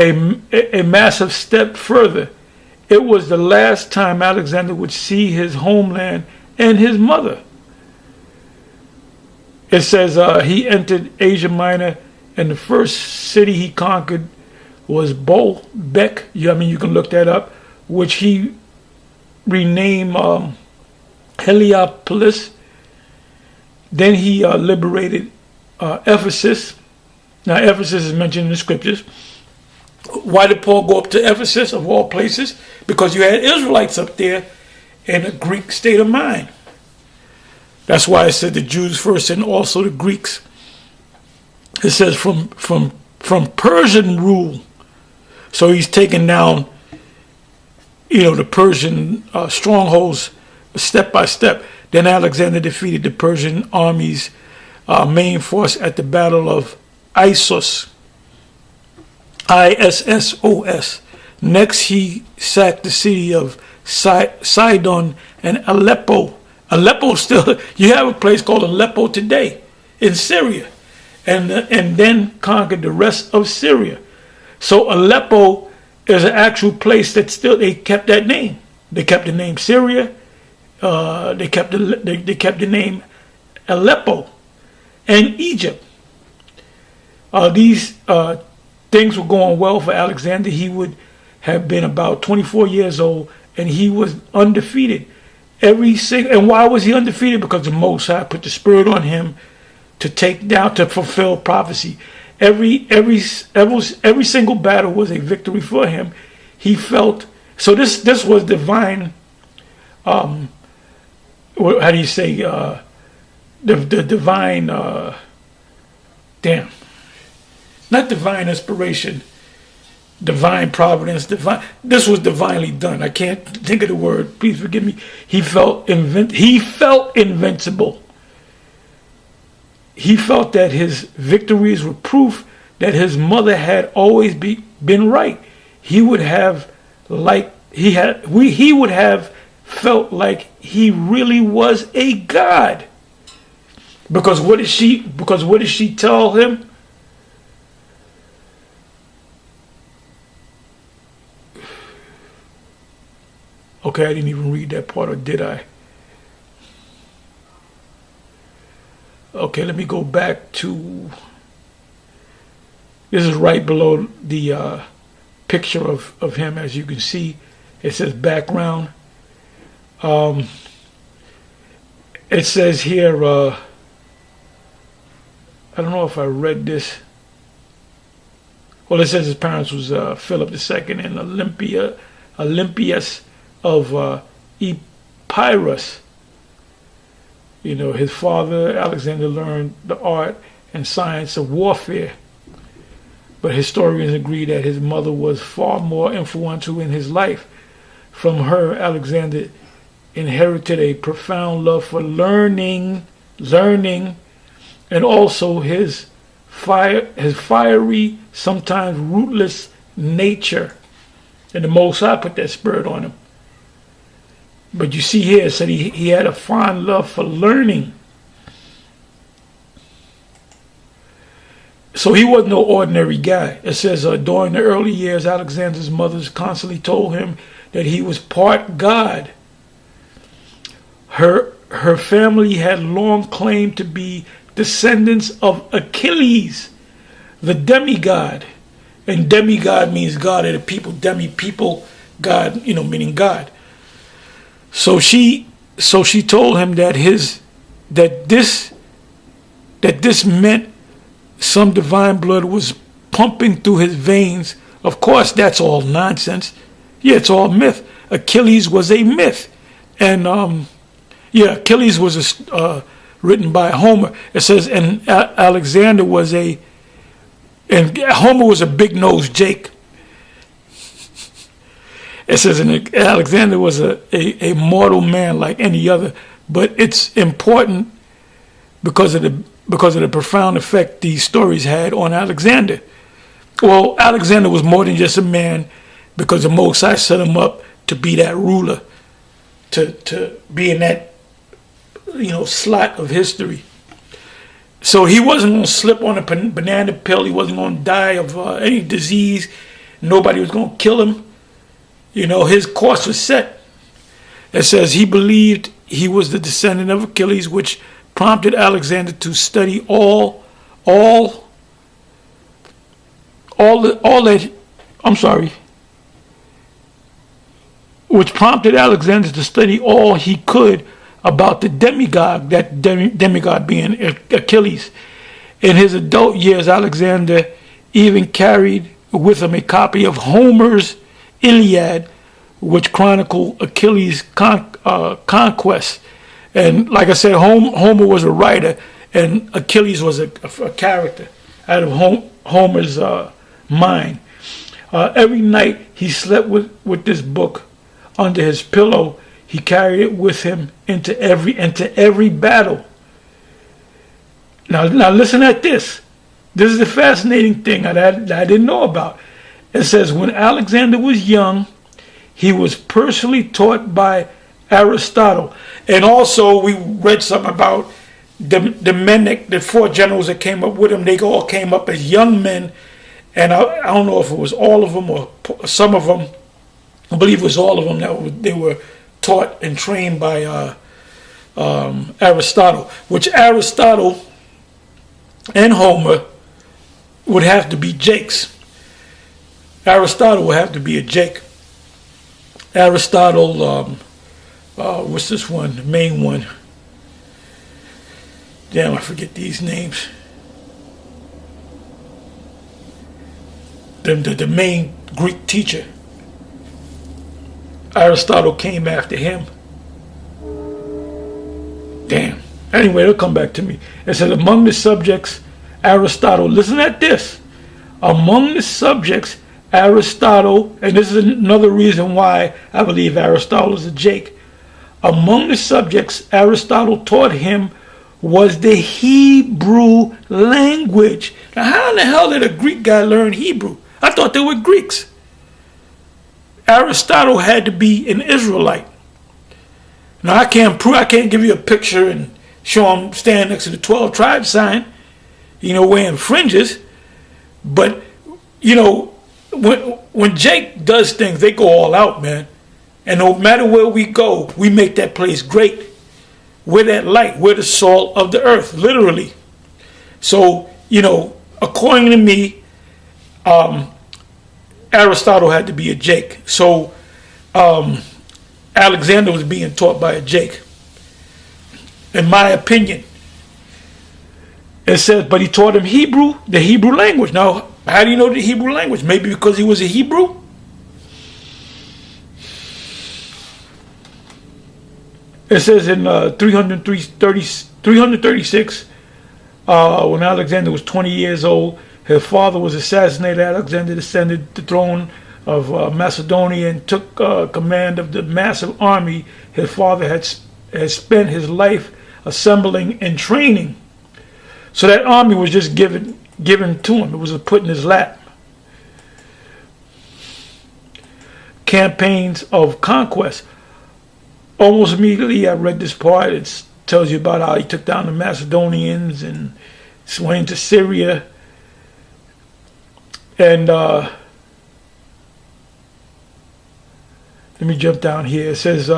a massive step further. It was the last time Alexander would see his homeland and his mother. It says he entered Asia Minor, and the first city he conquered was Baalbek. You can look that up, which he renamed Heliopolis. Then he liberated Ephesus. Now, Ephesus is mentioned in the scriptures. Why did Paul go up to Ephesus, of all places? Because you had Israelites up there in a Greek state of mind. That's why I said the Jews first and also the Greeks. It says from Persian rule. So he's taken down, the Persian strongholds step by step. Then Alexander defeated the Persian army's main force at the Battle of Issos. Issos. Next, he sacked the city of Sidon and Aleppo. Aleppo still, you have a place called Aleppo today in Syria, and then conquered the rest of Syria. So Aleppo is an actual place that still, they kept that name. They kept the name Syria. They kept the name Aleppo and Egypt. These things were going well for Alexander. He would have been about 24 years old, and he was undefeated. And why was he undefeated? Because the Most High put the spirit on him to fulfill prophecy. Every single battle was a victory for him. He felt so. This was divine. How do you say? The divine. Not divine inspiration. Divine providence, this was divinely done. I can't think of the word. Please forgive me. He felt invincible. He felt that his victories were proof that his mother had always been right. He would have felt like he really was a god. Because what did she tell him? Okay, I didn't even read that part, or did I? Okay, let me go back to... This is right below the picture of him, as you can see. It says background. It says here, I don't know if I read this. Well, it says his parents was Philip II and Olympias of Epirus. His father, Alexander, learned the art and science of warfare. But historians agree that his mother was far more influential in his life. From her, Alexander inherited a profound love for learning, and also his fiery, sometimes ruthless nature. And the Most High put that spirit on him. But you see here, it said he had a fond love for learning. So he wasn't no ordinary guy. It says during the early years, Alexander's mother constantly told him that he was part God. Her family had long claimed to be descendants of Achilles, the demigod. And demigod means God of the people. People, God, meaning God. So she told him that this meant some divine blood was pumping through his veins. Of course, that's all nonsense. Yeah, it's all myth. Achilles was a myth, and Achilles was written by Homer. It says, and Alexander was and Homer was a big-nosed Jake. It says, and Alexander was a mortal man like any other, but it's important because of the profound effect these stories had on Alexander. Well, Alexander was more than just a man, because the Most High set him up to be that ruler, to be in that slot of history. So he wasn't going to slip on a banana pill. He wasn't going to die of any disease. nobody was going to kill him. You know, his course was set. It says he believed he was the descendant of Achilles, which prompted Alexander to study which prompted Alexander to study all he could about the demigod, that demigod being Achilles. In his adult years, Alexander even carried with him a copy of Homer's Iliad, which chronicled Achilles' conquest. And like I said, Homer was a writer, and Achilles was a character out of Homer's mind. Every night he slept with this book under his pillow. He carried it with him into every battle. Now listen at this. This is a fascinating thing that I didn't know about. It says, when Alexander was young, he was personally taught by Aristotle. And also we read something about the men, the 4 generals that came up with him. They all came up as young men. And I don't know if it was all of them or some of them. I believe it was all of them that they were taught and trained by Aristotle. Which Aristotle and Homer would have to be Jakes. Aristotle would have to be a Jake. Aristotle, what's this one? The main one. Damn, I forget these names. The main Greek teacher. Aristotle came after him. Damn. Anyway, it'll come back to me. It says, among the subjects, Aristotle, listen at this. Among the subjects, Aristotle, and this is another reason why I believe Aristotle is a Jake. Among the subjects Aristotle taught him was the Hebrew language. Now, how in the hell did a Greek guy learn Hebrew? I thought they were Greeks. Aristotle had to be an Israelite. Now, I can't give you a picture and show him standing next to the 12 tribe sign, you know, wearing fringes. But, you know, when Jake does things, they go all out, man. And no matter where we go, we make that place great. We're that light. We're the salt of the earth, literally. So, you know, according to me, Aristotle had to be a Jake. So, Alexander was being taught by a Jake. In my opinion. It says, but he taught him Hebrew, the Hebrew language. Now, how do you know the Hebrew language? Maybe because he was a Hebrew? It says in 336, when Alexander was 20 years old, his father was assassinated. Alexander descended the throne of Macedonia and took command of the massive army his father had spent his life assembling and training. So that army was just given to him. It was put in his lap. Campaigns of conquest. Almost immediately I read this part. It tells you about how he took down the Macedonians and went into Syria. And let me jump down here. It says,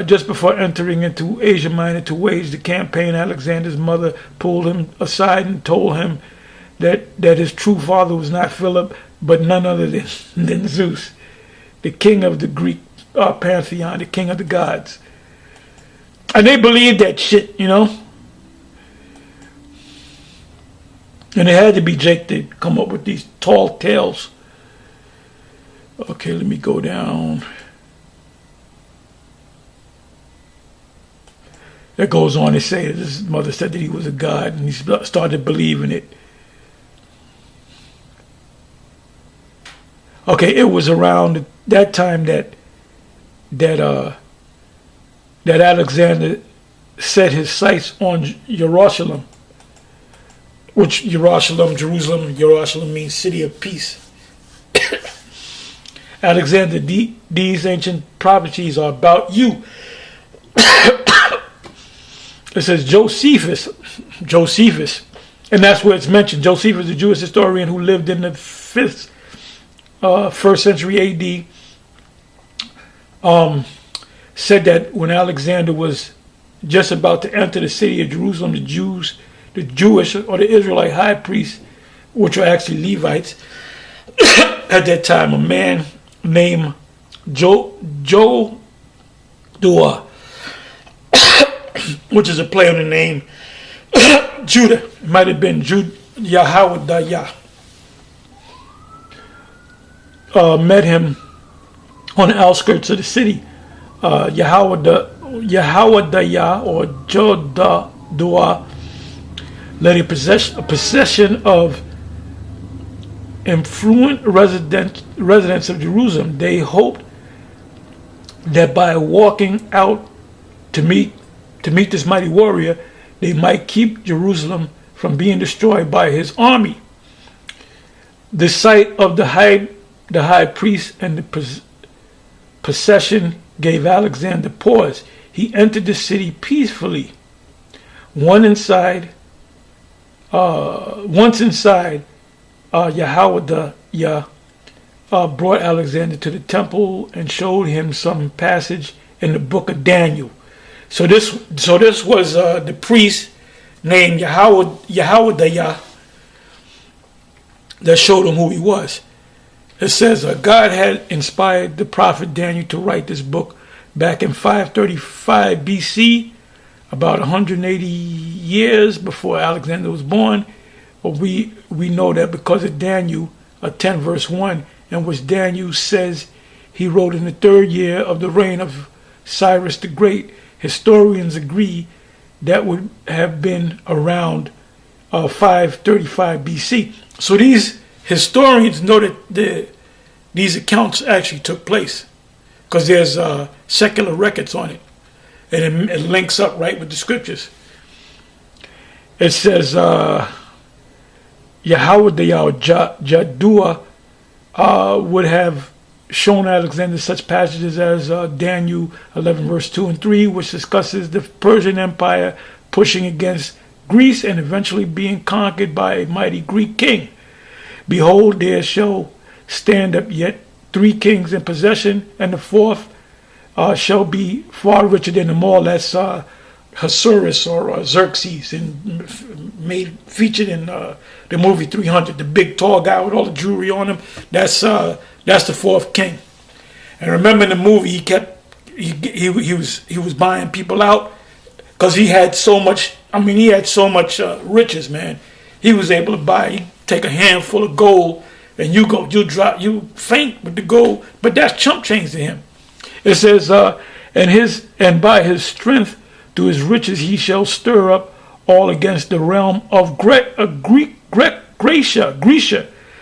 just before entering into Asia Minor to wage the campaign, Alexander's mother pulled him aside and told him that his true father was not Philip, but none other than Zeus, the king of the Greek pantheon, the king of the gods. And they believed that shit, you know. And it had to be Jake to come up with these tall tales. Okay, let me go down. It goes on to say that his mother said that he was a god, and he started believing it. Okay, it was around that time that Alexander set his sights on Jerusalem, which Jerusalem means city of peace. Alexander, these ancient prophecies are about you. It says Josephus, and that's where it's mentioned. Josephus, a Jewish historian who lived in the 5th first century AD, said that when Alexander was just about to enter the city of Jerusalem, the Jewish or the Israelite high priests, which were actually Levites, at that time, a man named Joshua, which is a play on the name Judah. It might have been Yahawadiah. Met him on the outskirts of the city. Yahawadiah or Jodadua led a procession of affluent residents of Jerusalem. They hoped that by walking out to meet this mighty warrior, they might keep Jerusalem from being destroyed by his army. The sight of the high priest and the procession gave Alexander pause. He entered the city peacefully. Once inside, Yahawadiah brought Alexander to the temple and showed him some passage in the book of Daniel. So this was the priest named Yahawadiah that showed him who he was. It says God had inspired the prophet Daniel to write this book back in 535 BC, about 180 years before Alexander was born. But we know that because of Daniel 10 verse 1, in which Daniel says he wrote in the 3rd year of the reign of Cyrus the Great. Historians agree that would have been around 535 BC. So these historians know that these accounts actually took place because there's secular records on it, and it links up right with the scriptures. It says Yahawadiah or Jadua would have shown Alexander such passages as Daniel 11 verse 2 and 3, which discusses the Persian Empire pushing against Greece and eventually being conquered by a mighty Greek king. Behold, there shall stand up yet 3 kings in possession, and the 4th shall be far richer than them all. That's Ahasuerus or Xerxes, and featured in the movie 300. The big tall guy with all the jewelry on him. That's the 4th king. And remember in the movie, he was buying people out because he had so much. I mean, he had so much riches, man. He was able to buy. He'd take a handful of gold, and you faint with the gold. But that's chump change to him. It says, and by his strength, to his riches, he shall stir up all against the realm of Grecia,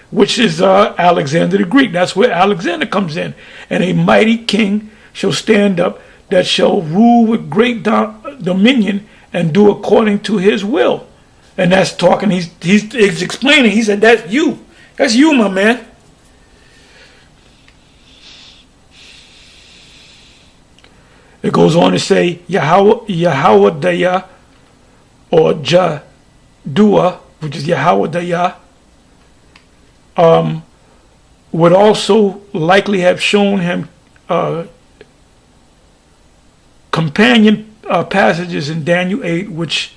which is Alexander the Greek. That's where Alexander comes in. And a mighty king shall stand up that shall rule with great dominion and do according to his will. And that's talking, he's explaining, he said, that's you, my man. It goes on to say, Yahawadiah or Jadua, which is Yahawadiah, would also likely have shown him companion passages in Daniel 8, which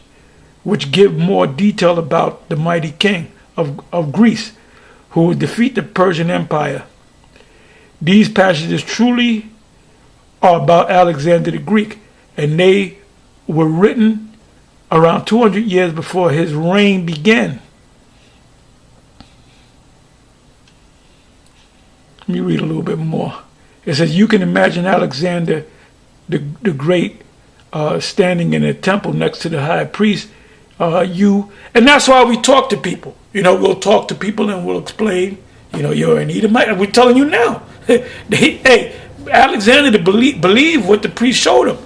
give more detail about the mighty king of Greece, who would defeat the Persian Empire. These passages truly are about Alexander the Greek, and they were written around 200 years before his reign began. Let me read a little bit more. It says, you can imagine Alexander the Great standing in a temple next to the high priest. And that's why we talk to people. We'll talk to people and we'll explain, you're an Edomite. We're telling you now. Hey, Alexander believe what the priest showed him.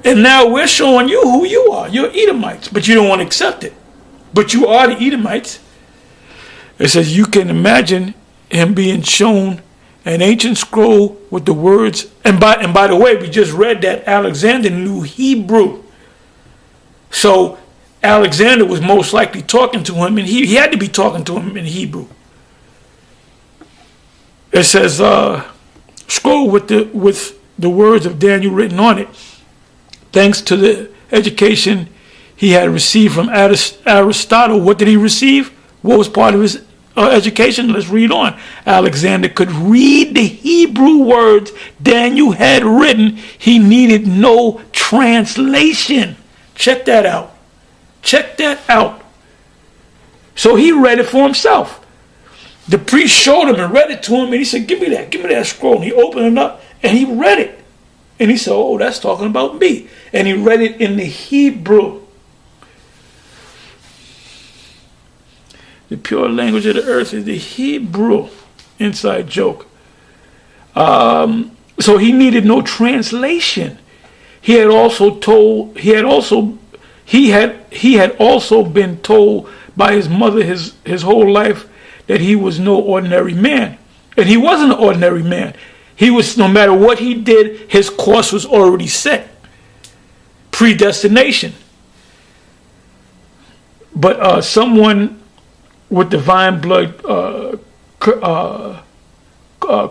And now we're showing you who you are. You're Edomites, but you don't want to accept it. But you are the Edomites. It says you can imagine him being shown an ancient scroll with the words. And by the way, we just read that Alexander knew Hebrew. So Alexander was most likely talking to him, and he had to be talking to him in Hebrew. It says, scroll with the words of Daniel written on it. Thanks to the education he had received from Aristotle. What did he receive? What was part of his education? Let's read on. Alexander could read the Hebrew words Daniel had written. He needed no translation. Check that out. Check that out. So he read it for himself. The priest showed him and read it to him, and he said, give me that scroll. And he opened it up, and he read it. And he said, oh, that's talking about me. And he read it in the Hebrew. The pure language of the earth is the Hebrew. Inside joke. So he needed no translation. He had also been told by his mother his whole life that he was no ordinary man. And he wasn't an ordinary man. He was, no matter what he did, his course was already set. Predestination. But someone with divine blood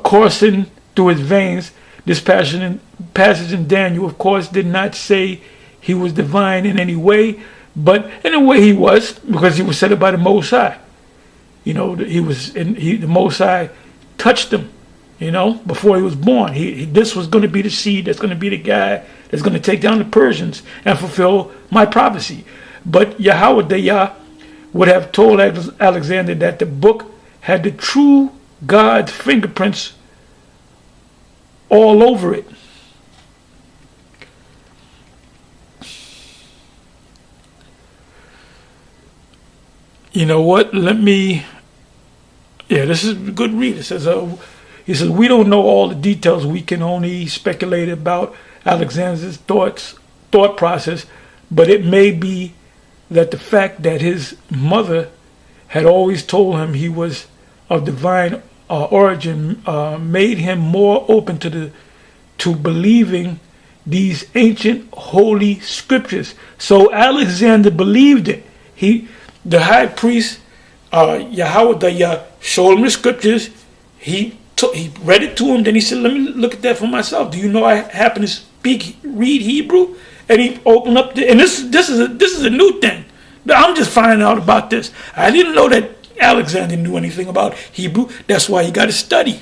coursing through his veins, this passage in Daniel, of course, did not say he was divine in any way, but in a way he was, because he was set up by the Most High. You know, the Most High touched him, you know, before he was born. This was going to be the seed that's going to be the guy that's going to take down the Persians and fulfill my prophecy. But Yahweh would have told Alexander that the book had the true God's fingerprints all over it. You know what? This is a good read. It says, he says, we don't know all the details. We can only speculate about Alexander's thought process, but it may be that the fact that his mother had always told him he was of divine origin made him more open to believing these ancient holy scriptures. So Alexander believed it. The high priest, Yahweh, showed him the scriptures. He read it to him. Then he said, let me look at that for myself. Do you know I happen to read Hebrew? And he opened up and this is a new thing. I'm just finding out about this. I didn't know that Alexander knew anything about Hebrew. That's why he got to study.